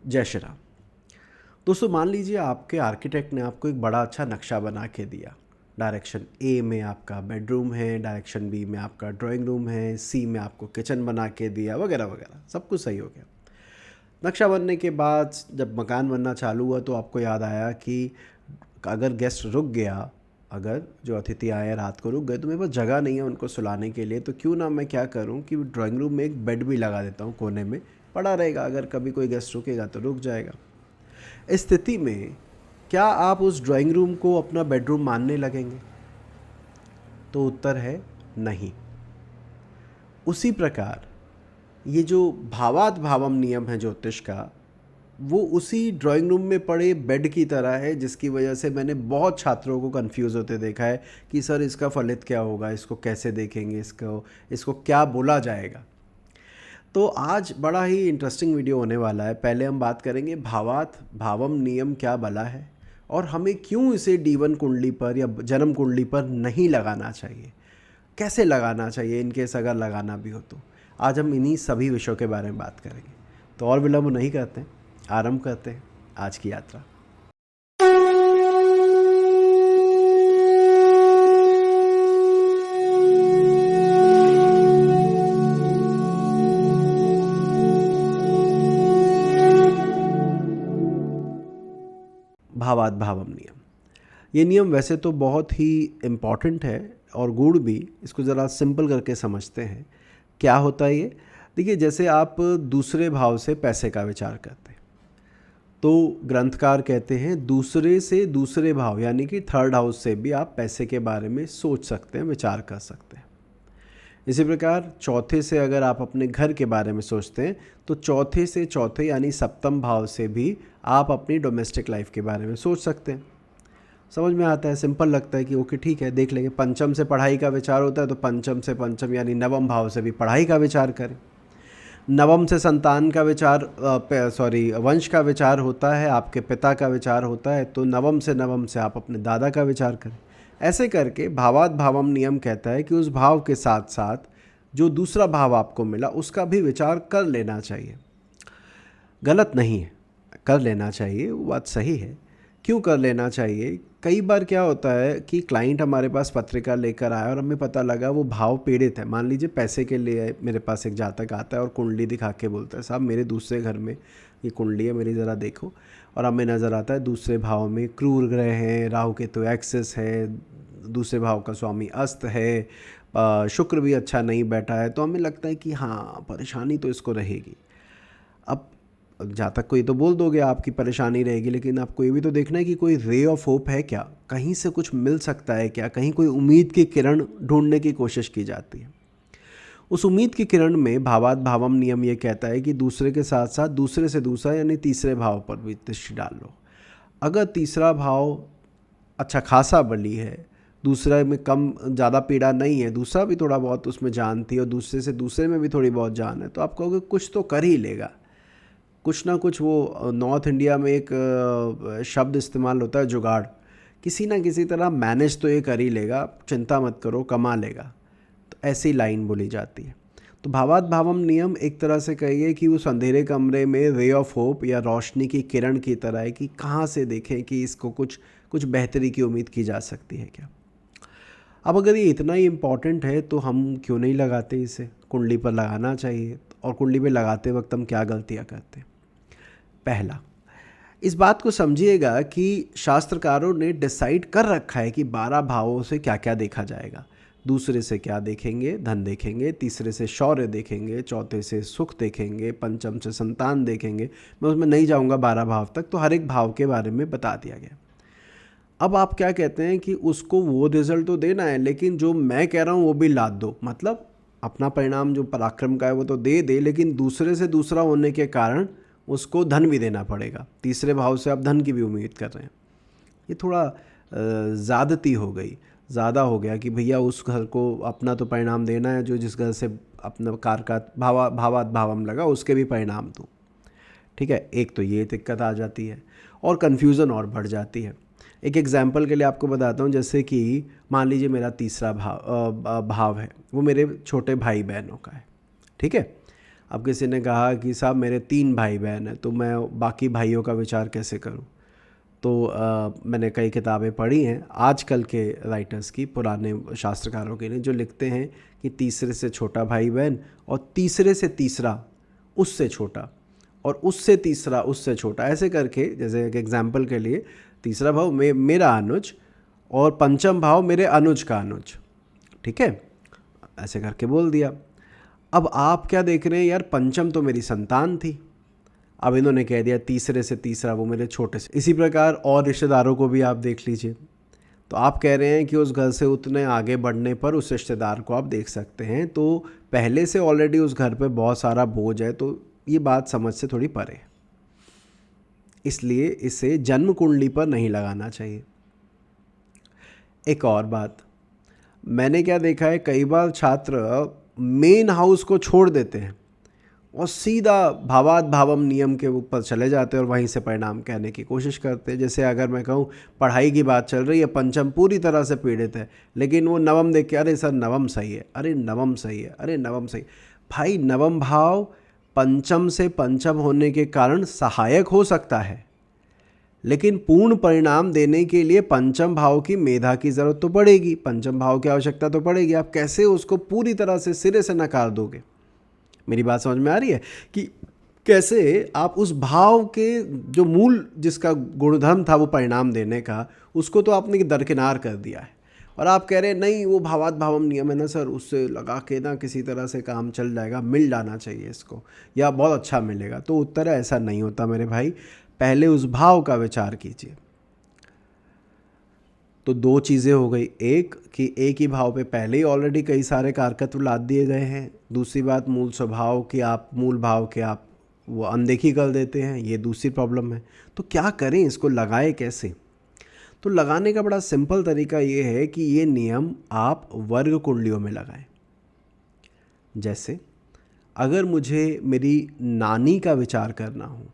जय श्री राम। दोस्तों मान लीजिए आपके आर्किटेक्ट ने आपको एक बड़ा अच्छा नक्शा बना के दिया। डायरेक्शन ए में आपका बेडरूम है, डायरेक्शन बी में आपका ड्राइंग रूम है, सी में आपको किचन बना के दिया, वगैरह वगैरह, सब कुछ सही हो गया। नक्शा बनने के बाद जब मकान बनना चालू हुआ तो आपको याद आया कि अगर गेस्ट रुक गया, अगर जो अतिथि आए रात को रुक गए तो मेरे पास जगह नहीं है उनको सुलाने के लिए, तो क्यों ना मैं क्या करूं कि ड्राइंग रूम में एक बेड भी लगा देता हूं, कोने में पड़ा रहेगा, अगर कभी कोई गेस्ट रुकेगा तो रुक जाएगा। इस स्थिति में क्या आप उस ड्राइंग रूम को अपना बेडरूम मानने लगेंगे? तो उत्तर है नहीं। उसी प्रकार ये जो भावात भावम नियम है ज्योतिष का, वो उसी ड्राइंग रूम में पड़े बेड की तरह है, जिसकी वजह से मैंने बहुत छात्रों को कंफ्यूज होते देखा है कि सर इसका फलित क्या होगा, इसको कैसे देखेंगे, इसको क्या बोला जाएगा। तो आज बड़ा ही इंटरेस्टिंग वीडियो होने वाला है। पहले हम बात करेंगे भावात भावम नियम क्या बला है और हमें क्यों इसे D1 कुंडली पर या जन्म कुंडली पर नहीं लगाना चाहिए, कैसे लगाना चाहिए इनकेस अगर लगाना भी हो तो। आज हम इन्हीं सभी विषयों के बारे में बात करेंगे। तो और विलंब नहीं करते हैं, आरंभ करते हैं आज की यात्रा। भावात भावम नियम, ये नियम वैसे तो बहुत ही इम्पॉर्टेंट है और गूढ़ भी। इसको ज़रा सिंपल करके समझते हैं। क्या होता है ये? देखिए, जैसे आप दूसरे भाव से पैसे का विचार करते हैं तो ग्रंथकार कहते हैं दूसरे से दूसरे भाव यानी कि थर्ड हाउस से भी आप पैसे के बारे में सोच सकते हैं, विचार कर सकते हैं। इसी प्रकार चौथे से अगर आप अपने घर के बारे में सोचते हैं तो चौथे से चौथे यानी सप्तम भाव से भी आप अपनी डोमेस्टिक लाइफ के बारे में सोच सकते हैं। समझ में आता है, सिंपल लगता है कि ओके ठीक है, देख लेंगे। पंचम से पढ़ाई का विचार होता है तो पंचम से पंचम यानी नवम भाव से भी पढ़ाई का विचार करें। नवम से संतान का विचार वंश का विचार होता है, आपके पिता का विचार होता है, तो नवम से आप अपने दादा का विचार करें। ऐसे करके भावात भावम नियम कहता है कि उस भाव के साथ साथ जो दूसरा भाव आपको मिला उसका भी विचार कर लेना चाहिए। गलत नहीं है, कर लेना चाहिए, वो बात सही है। क्यों कर लेना चाहिए? कई बार क्या होता है कि क्लाइंट हमारे पास पत्रिका लेकर आया और हमें पता लगा वो भाव पीड़ित है। मान लीजिए पैसे के लिए मेरे पास एक जातक आता है और कुंडली दिखा के बोलता है साहब मेरे दूसरे घर में ये कुंडली है, मेरी ज़रा देखो। और हमें नज़र आता है दूसरे भाव में क्रूर ग्रह हैं, राहु केतु एक्सेस है, दूसरे भाव का स्वामी अस्त है, शुक्र भी अच्छा नहीं बैठा है, तो हमें लगता है कि हाँ परेशानी तो इसको रहेगी। अब जातक को ये तो बोल दोगे आपकी परेशानी रहेगी, लेकिन आपको ये भी तो देखना है कि कोई रे ऑफ होप है क्या, कहीं से कुछ मिल सकता है क्या, कहीं कोई उम्मीद की किरण ढूंढने की कोशिश की जाती है। उस उम्मीद की किरण में भावात भावम नियम ये कहता है कि दूसरे के साथ साथ दूसरे से दूसरा यानी तीसरे भाव पर भी दृष्टि डाल लो। अगर तीसरा भाव अच्छा खासा बली है, दूसरे में कम ज़्यादा पीड़ा नहीं है, दूसरा भी थोड़ा बहुत उसमें जान थी और दूसरे से दूसरे में भी थोड़ी बहुत जान है, तो आप कहोगे कुछ तो कर ही लेगा, कुछ ना कुछ। वो नॉर्थ इंडिया में एक शब्द इस्तेमाल होता है जुगाड़, किसी ना किसी तरह मैनेज तो ये कर ही लेगा, चिंता मत करो, कमा लेगा। तो ऐसी लाइन बोली जाती है। तो भावात भावम नियम एक तरह से कहिए कि उस अंधेरे कमरे में रे ऑफ होप या रोशनी की किरण की तरह है कि कहाँ से देखें कि इसको कुछ कुछ बेहतरी की उम्मीद की जा सकती है क्या। अब अगर ये इतना ही इम्पॉर्टेंट है तो हम क्यों नहीं लगाते इसे? कुंडली पर लगाना चाहिए। और कुंडली पर लगाते वक्त हम क्या गलतियाँ करते हैं? पहला, इस बात को समझिएगा कि शास्त्रकारों ने डिसाइड कर रखा है कि 12 भावों से क्या क्या देखा जाएगा। दूसरे से क्या देखेंगे? धन देखेंगे। तीसरे से शौर्य देखेंगे। चौथे से सुख देखेंगे। पंचम से संतान देखेंगे। मैं उसमें नहीं जाऊंगा 12 भाव तक, तो हर एक भाव के बारे में बता दिया गया। अब आप क्या कहते हैं कि उसको वो रिजल्ट तो देना है, लेकिन जो मैं कह रहा हूँ वो भी लाद दो। मतलब अपना परिणाम जो पराक्रम का है वो तो दे, लेकिन दूसरे से दूसरा होने के कारण उसको धन भी देना पड़ेगा। तीसरे भाव से आप धन की भी उम्मीद कर रहे हैं, ये थोड़ा ज़्यादती हो गई, ज़्यादा हो गया कि भैया उस घर को अपना तो परिणाम देना है, जो जिस घर से अपना कार का भावात भावम लगा उसके भी परिणाम दूँ। ठीक है, एक तो ये दिक्कत आ जाती है और कन्फ्यूज़न और बढ़ जाती है। एक एग्जाम्पल के लिए आपको बताता हूँ, जैसे कि मान लीजिए मेरा तीसरा भाव है, वो मेरे छोटे भाई बहनों का है। ठीक है, अब किसी ने कहा कि साहब मेरे 3 भाई बहन हैं, तो मैं बाकी भाइयों का विचार कैसे करूं? तो मैंने कई किताबें पढ़ी हैं आजकल के राइटर्स की, पुराने शास्त्रकारों की नहीं, जो लिखते हैं कि तीसरे से छोटा भाई बहन, और तीसरे से तीसरा उससे छोटा, और उससे तीसरा उससे छोटा, ऐसे करके, जैसे एक एग्जाम्पल के लिए, तीसरा भाव मेरा अनुज, और पंचम भाव मेरे अनुज का अनुज, ठीक है, ऐसे करके बोल दिया। अब आप क्या देख रहे हैं, यार पंचम तो मेरी संतान थी, अब इन्होंने कह दिया तीसरे से तीसरा वो मेरे छोटे से। इसी प्रकार और रिश्तेदारों को भी आप देख लीजिए, तो आप कह रहे हैं कि उस घर से उतने आगे बढ़ने पर उस रिश्तेदार को आप देख सकते हैं, तो पहले से ऑलरेडी उस घर पे बहुत सारा बोझ है, तो ये बात समझ से थोड़ी परे है, इसलिए इसे जन्म कुंडली पर नहीं लगाना चाहिए। एक और बात, मैंने क्या देखा है, कई बार छात्र मेन हाउस को छोड़ देते हैं और सीधा भावात भावम नियम के ऊपर चले जाते हैं और वहीं से परिणाम कहने की कोशिश करते हैं। जैसे अगर मैं कहूँ पढ़ाई की बात चल रही है, पंचम पूरी तरह से पीड़ित है, लेकिन वो नवम देख के, अरे सर नवम सही है, अरे नवम सही है, अरे नवम सही। भाई नवम भाव पंचम से पंचम होने के कारण सहायक हो सकता है, लेकिन पूर्ण परिणाम देने के लिए पंचम भाव की मेधा की ज़रूरत तो पड़ेगी, पंचम भाव की आवश्यकता तो पड़ेगी। आप कैसे उसको पूरी तरह से सिरे से नकार दोगे? मेरी बात समझ में आ रही है कि कैसे आप उस भाव के जो मूल जिसका गुणधर्म था वो परिणाम देने का, उसको तो आपने दरकिनार कर दिया है, और आप कह रहे हैं नहीं वो भावात भावम नियम है ना सर, उससे लगा के ना किसी तरह से काम चल जाएगा, मिल जाना चाहिए इसको, या बहुत अच्छा मिलेगा। तो उत्तर है ऐसा नहीं होता मेरे भाई, पहले उस भाव का विचार कीजिए। तो 2 चीज़ें हो गई, एक कि एक ही भाव पे पहले ही ऑलरेडी कई सारे कारकत्व लाद दिए गए हैं, दूसरी बात मूल स्वभाव की आप, मूल भाव के आप वो अनदेखी कर देते हैं, ये दूसरी प्रॉब्लम है। तो क्या करें, इसको लगाएं कैसे? तो लगाने का बड़ा सिंपल तरीका ये है कि ये नियम आप वर्ग कुंडलियों में लगाएं। जैसे अगर मुझे मेरी नानी का विचार करना हो,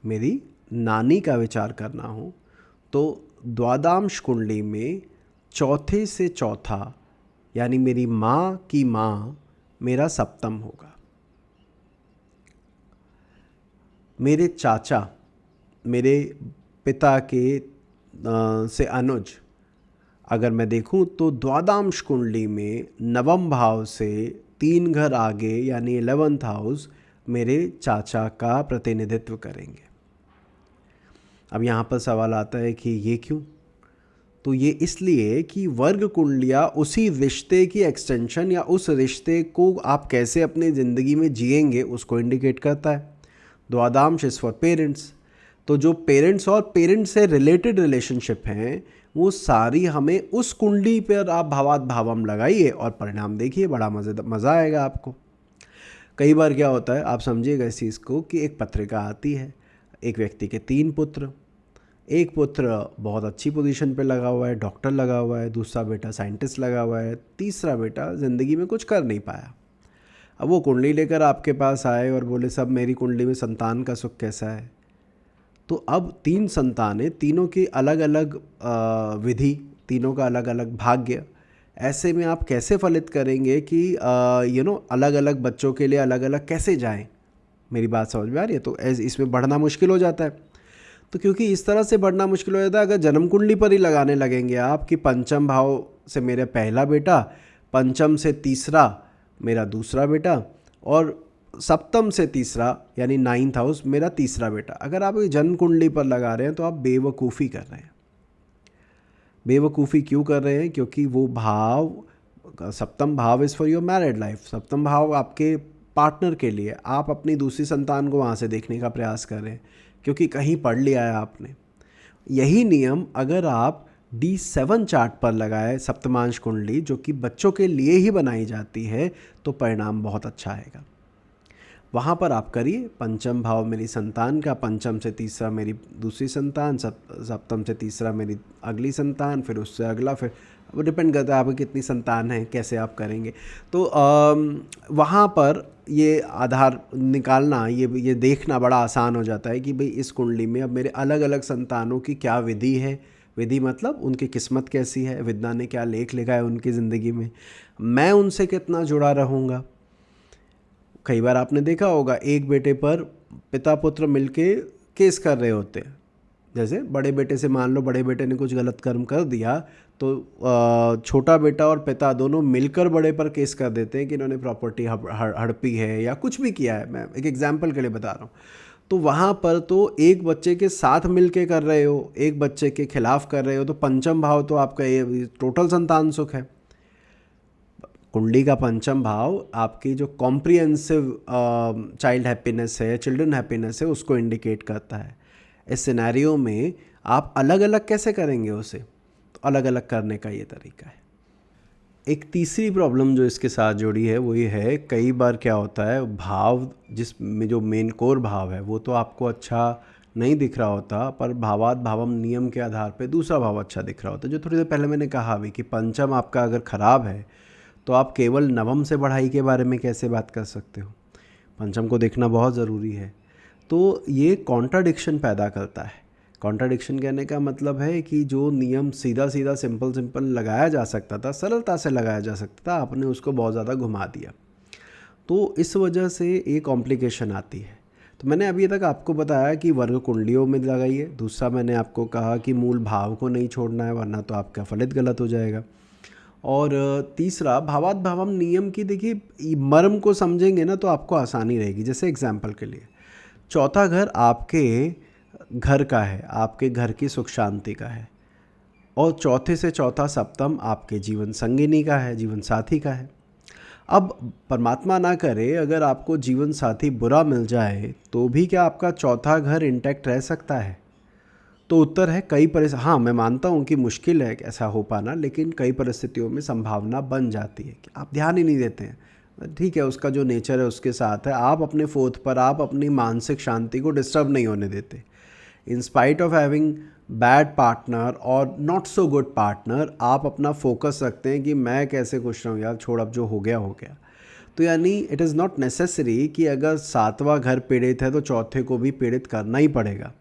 मेरी नानी का विचार करना हो, तो द्वादश कुंडली में चौथे से चौथा, यानी मेरी माँ की माँ मेरा सप्तम होगा। मेरे चाचा, मेरे पिता के से अनुज अगर मैं देखूं, तो द्वादश कुंडली में नवम भाव से 3 घर आगे, यानी 11th हाउस मेरे चाचा का प्रतिनिधित्व करेंगे। अब यहाँ पर सवाल आता है कि ये क्यों? तो ये इसलिए कि वर्ग कुंडलियाँ उसी रिश्ते की एक्सटेंशन, या उस रिश्ते को आप कैसे अपनी ज़िंदगी में जिएंगे उसको इंडिकेट करता है। द्वादश इज़ फॉर पेरेंट्स, तो जो पेरेंट्स और पेरेंट्स से रिलेटेड रिलेशनशिप हैं वो सारी हमें उस कुंडली पर आप भावात भावम लगाइए और परिणाम देखिए, बड़ा मज़ा आएगा आपको। कई बार क्या होता है, आप समझिएगा इस चीज़ को, कि एक पत्रिका आती है, एक व्यक्ति के 3 पुत्र, एक पुत्र बहुत अच्छी पोजीशन पे लगा हुआ है, डॉक्टर लगा हुआ है, दूसरा बेटा साइंटिस्ट लगा हुआ है, तीसरा बेटा ज़िंदगी में कुछ कर नहीं पाया। अब वो कुंडली लेकर आपके पास आए और बोले सब मेरी कुंडली में संतान का सुख कैसा है? तो अब 3 संतानें, तीनों की अलग अलग विधि, तीनों का अलग अलग भाग्य, ऐसे में आप कैसे फलित करेंगे कि अलग अलग बच्चों के लिए अलग अलग कैसे जाएं? मेरी बात समझ में आ रही है? तो इसमें बढ़ना मुश्किल हो जाता है। तो क्योंकि इस तरह से बढ़ना मुश्किल हो जाता है, अगर जन्म कुंडली पर ही लगाने लगेंगे आप कि पंचम भाव से मेरा पहला बेटा, पंचम से तीसरा मेरा दूसरा बेटा, और सप्तम से तीसरा यानी 9th हाउस मेरा तीसरा बेटा, अगर आप जन्म कुंडली पर लगा रहे हैं तो आप बेवकूफ़ी कर रहे हैं। बेवकूफ़ी क्यों कर रहे हैं? क्योंकि वो भाव, सप्तम भाव is for your married life, सप्तम भाव आपके पार्टनर के लिए, आप अपनी दूसरी संतान को वहाँ से देखने का प्रयास कर रहे हैं क्योंकि कहीं पढ़ लिया है आपने। यही नियम अगर आप D7 चार्ट पर लगाए, सप्तमांश कुंडली जो कि बच्चों के लिए ही बनाई जाती है, तो परिणाम बहुत अच्छा आएगा। वहाँ पर आप करिए, पंचम भाव मेरी संतान का, पंचम से तीसरा मेरी दूसरी संतान, सप्तम से तीसरा मेरी अगली संतान, फिर उससे अगला, फिर वो डिपेंड करता है आपकी कितनी संतान है, कैसे आप करेंगे। तो वहाँ पर ये आधार निकालना, ये देखना बड़ा आसान हो जाता है कि भाई इस कुंडली में अब मेरे अलग अलग संतानों की क्या विधि है। विधि मतलब उनकी किस्मत कैसी है, विद्या ने क्या लेख लिखा है उनकी ज़िंदगी में, मैं उनसे कितना जुड़ा रहूँगा। कई बार आपने देखा होगा एक बेटे पर पिता पुत्र मिलके केस कर रहे होते हैं। जैसे बड़े बेटे से मान लो बड़े बेटे ने कुछ गलत कर्म कर दिया तो छोटा बेटा और पिता दोनों मिलकर बड़े पर केस कर देते हैं कि इन्होंने प्रॉपर्टी हड़पी है या कुछ भी किया है। मैं एक एग्जांपल के लिए बता रहा हूँ। तो वहाँ पर तो एक बच्चे के साथ मिलके कर रहे हो, एक बच्चे के खिलाफ कर रहे हो, तो पंचम भाव तो आपका ये टोटल संतान सुख है। कुंडली का पंचम भाव आपकी जो कॉम्प्रिहेंसिव चाइल्ड हैप्पीनेस है, चिल्ड्रन हैप्पीनेस है, उसको इंडिकेट करता है। इस सिनेरियो में आप अलग अलग कैसे करेंगे उसे, तो अलग अलग करने का ये तरीका है। एक तीसरी प्रॉब्लम जो इसके साथ जुड़ी है वो ये है, कई बार क्या होता है भाव जिसमें जो मेन कोर भाव है वो तो आपको अच्छा नहीं दिख रहा होता, पर भावात भावम नियम के आधार पे दूसरा भाव अच्छा दिख रहा होता है। जो थोड़ी देर पहले मैंने कहा भी कि पंचम आपका अगर ख़राब है तो आप केवल नवम से बढ़ाई के बारे में कैसे बात कर सकते हो। पंचम को देखना बहुत ज़रूरी है। तो ये कॉन्ट्राडिक्शन पैदा करता है। कॉन्ट्राडिक्शन कहने का मतलब है कि जो नियम सीधा सीधा सिंपल लगाया जा सकता था, सरलता से लगाया जा सकता था, आपने उसको बहुत ज़्यादा घुमा दिया। तो इस वजह से एक कॉम्प्लिकेशन आती है। तो मैंने अभी तक आपको बताया कि वर्ग कुंडलियों में लगाइए। दूसरा मैंने आपको कहा कि मूल भाव को नहीं छोड़ना है, वरना तो आपका फलित गलत हो जाएगा। और तीसरा भावात भावम नियम की देखिए मर्म को समझेंगे ना तो आपको आसानी रहेगी। जैसे एग्जाम्पल के लिए चौथा घर आपके घर का है, आपके घर की सुख शांति का है, और चौथे से चौथा सप्तम आपके जीवन संगिनी का है, जीवन साथी का है। अब परमात्मा ना करे अगर आपको जीवन साथी बुरा मिल जाए तो भी क्या आपका चौथा घर इंटैक्ट रह सकता है? तो उत्तर है कई हाँ, मैं मानता हूँ कि मुश्किल है ऐसा हो पाना, लेकिन कई परिस्थितियों में संभावना बन जाती है कि आप ध्यान ही नहीं देते हैं। ठीक है, उसका जो नेचर है उसके साथ है। आप अपने फोर्थ पर आप अपनी मानसिक शांति को डिस्टर्ब नहीं होने देते। In spite of having bad partner और नॉट सो गुड पार्टनर, आप अपना फोकस रखते हैं कि मैं कैसे खुश रहूँ यार, छोड़ अब जो हो गया हो गया। तो यानी इट इज़ नॉट नेसेसरी कि अगर सातवां घर पीड़ित है तो चौथे को भी पीड़ित करना ही पड़ेगा।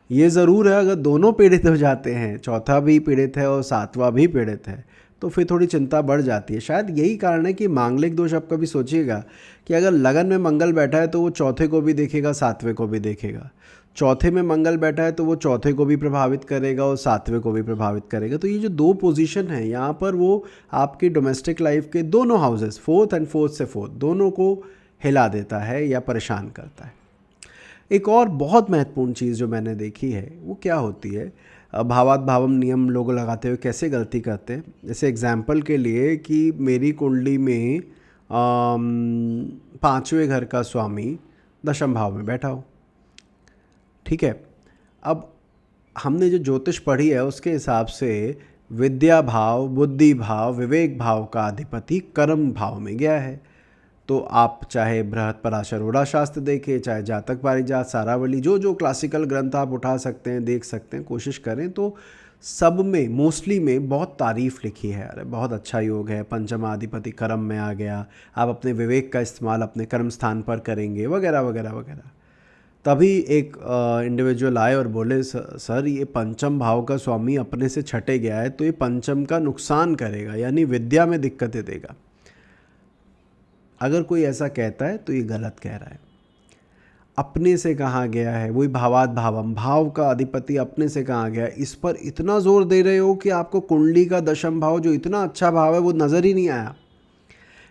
ये ज़रूर है अगर दोनों पीड़ित हो जाते हैं, चौथा भी पीड़ित है और सातवां भी पीड़ित है, तो फिर थोड़ी चिंता बढ़ जाती है। शायद यही कारण है कि मांगलिक दोष आप कभी सोचिएगा कि अगर लगन में मंगल बैठा है तो वो चौथे को भी देखेगा, सातवें को भी देखेगा। चौथे में मंगल बैठा है तो वो चौथे को भी प्रभावित करेगा और सातवें को भी प्रभावित करेगा। तो ये जो दो पोजीशन है यहाँ पर वो आपकी डोमेस्टिक लाइफ के दोनों हाउसेस, फोर्थ एंड फोर्थ से फोर्थ, दोनों को हिला देता है या परेशान करता है। एक और बहुत महत्वपूर्ण चीज़ जो मैंने देखी है वो क्या होती है, भावात भावम नियम लोग लगाते हुए कैसे गलती करते हैं। जैसे एग्जाम्पल के लिए कि मेरी कुंडली में पाँचवें घर का स्वामी दशम भाव में बैठा हो, ठीक है। अब हमने जो ज्योतिष पढ़ी है उसके हिसाब से विद्या भाव, बुद्धि भाव, विवेक भाव का अधिपति कर्म भाव में गया है। तो आप चाहे बृहत पराशरोड़ा शास्त्र देखें, चाहे जातक पारिजात, सारावली, जो जो क्लासिकल ग्रंथ आप उठा सकते हैं, देख सकते हैं, कोशिश करें तो सब में मोस्टली में बहुत तारीफ़ लिखी है। अरे बहुत अच्छा योग है, पंचमाधिपति कर्म में आ गया, आप अपने विवेक का इस्तेमाल अपने कर्म स्थान पर करेंगे, वगैरह वगैरह वगैरह। तभी एक इंडिविजुअल आए और बोले सर ये पंचम भाव का स्वामी अपने से छटे गया है तो ये पंचम का नुकसान करेगा, यानी विद्या में दिक्कतें देगा। अगर कोई ऐसा कहता है तो ये गलत कह रहा है। अपने से कहा गया है, वही भावात भावम, भाव का अधिपति अपने से कहा गया है, इस पर इतना जोर दे रहे हो कि आपको कुंडली का दशम भाव जो इतना अच्छा भाव है वो नज़र ही नहीं आया।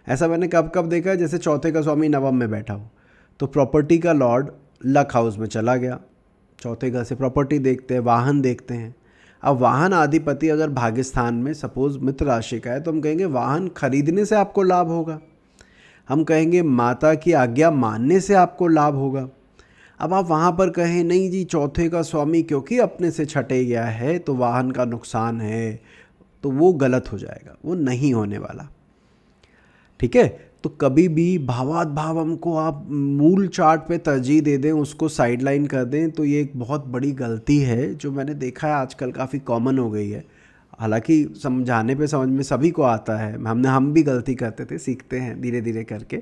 ऐसा मैंने कब कब देखा है, जैसे चौथे का स्वामी नवम में बैठा हो तो प्रॉपर्टी का लॉर्ड लक हाउस में चला गया। चौथे घर से प्रॉपर्टी देखते हैं, वाहन देखते हैं। अब वाहन अधिपति अगर भाग्यस्थान में सपोज मित्र राशि का है तो हम कहेंगे वाहन खरीदने से आपको लाभ होगा, हम कहेंगे माता की आज्ञा मानने से आपको लाभ होगा। अब आप वहाँ पर कहें नहीं जी चौथे का स्वामी क्योंकि अपने से छटे गया है तो वाहन का नुकसान है, तो वो गलत हो जाएगा, वो नहीं होने वाला। ठीक है, तो कभी भी भावात भावम को आप मूल चार्ट पे तरजीह दे दें, उसको साइडलाइन कर दें, तो ये एक बहुत बड़ी गलती है जो मैंने देखा है आजकल काफ़ी कॉमन हो गई है। हालांकि समझाने पे समझ में सभी को आता है, हम भी गलती करते थे, सीखते हैं धीरे धीरे करके,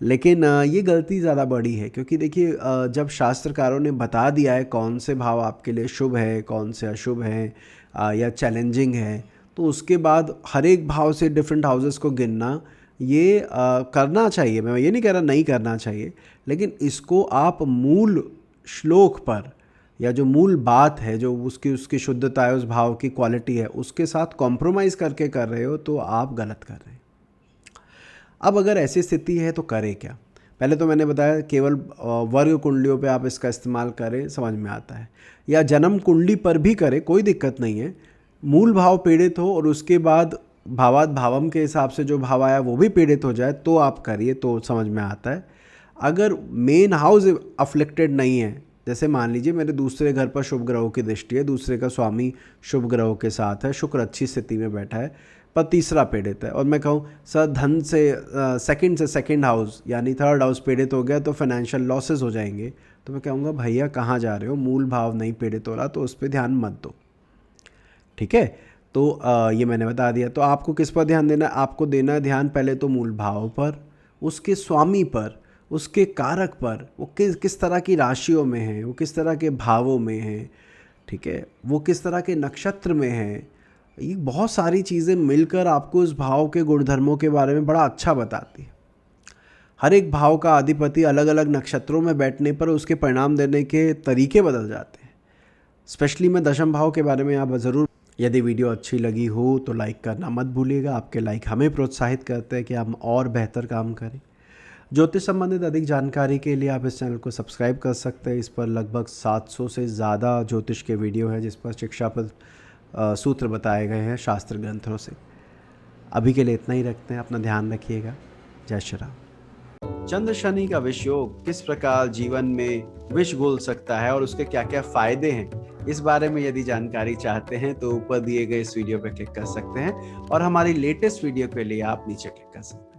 लेकिन ये गलती ज़्यादा बड़ी है। क्योंकि देखिए जब शास्त्रकारों ने बता दिया है कौन से भाव आपके लिए शुभ है, कौन से अशुभ हैं या चैलेंजिंग है, तो उसके बाद हर एक भाव से डिफरेंट हाउसेस को गिनना ये करना चाहिए, मैं ये नहीं कह रहा नहीं करना चाहिए, लेकिन इसको आप मूल श्लोक पर या जो मूल बात है, जो उसकी शुद्धता है, उस भाव की क्वालिटी है, उसके साथ कॉम्प्रोमाइज़ करके कर रहे हो तो आप गलत कर रहे हैं। अब अगर ऐसी स्थिति है तो करें क्या? पहले तो मैंने बताया केवल वर्ग कुंडलियों पे आप इसका इस्तेमाल करें, समझ में आता है, या जन्म कुंडली पर भी करें, कोई दिक्कत नहीं है। मूल भाव पीड़ित हो और उसके बाद भावात भावम के हिसाब से जो भाव आया वो भी पीड़ित हो जाए तो आप करिए, तो समझ में आता है। अगर मेन हाउस अफ्लिक्टेड नहीं है, जैसे मान लीजिए मेरे दूसरे घर पर शुभ ग्रहों की दृष्टि है, दूसरे का स्वामी शुभ ग्रहों के साथ है, शुक्र अच्छी स्थिति में बैठा है, पर तीसरा पीड़ित है, और मैं कहूँ सर धन से सेकंड हाउस यानी थर्ड हाउस पीड़ित हो गया तो फाइनेंशियल लॉसेस हो जाएंगे, तो मैं कहूँगा भैया कहाँ जा रहे हो, मूल भाव नहीं पीड़ित हो रहा तो उस पर ध्यान मत दो। ठीक है, तो ये मैंने बता दिया। तो आपको किस पर ध्यान देना है? आपको देना है ध्यान पहले तो मूल भाव पर, उसके स्वामी पर, उसके कारक पर, वो किस तरह की राशियों में है, वो किस तरह के भावों में है, ठीक है, वो किस तरह के नक्षत्र में है। ये बहुत सारी चीज़ें मिलकर आपको उस भाव के गुणधर्मों के बारे में बड़ा अच्छा बताती है। हर एक भाव का अधिपति अलग अलग नक्षत्रों में बैठने पर उसके परिणाम देने के तरीके बदल जाते हैं। स्पेशली मैं दशम भाव के बारे में आप ज़रूर, यदि वीडियो अच्छी लगी हो तो लाइक करना मत भूलिएगा। आपके लाइक हमें प्रोत्साहित करते हैं कि हम और बेहतर काम करें। ज्योतिष संबंधित अधिक जानकारी के लिए आप इस चैनल को सब्सक्राइब कर सकते हैं। इस पर लगभग 700 से ज़्यादा ज्योतिष के वीडियो हैं जिस पर शिक्षाप्रद सूत्र बताए गए हैं शास्त्र ग्रंथों से। अभी के लिए इतना ही रखते हैं, अपना ध्यान रखिएगा। जय श्री राम। चंद्र शनि का विष योग किस प्रकार जीवन में विष घोल सकता है और उसके क्या क्या फायदे हैं, इस बारे में यदि जानकारी चाहते हैं तो ऊपर दिए गए इस वीडियो पर क्लिक कर सकते हैं, और हमारी लेटेस्ट वीडियो के लिए आप नीचे क्लिक कर सकते हैं।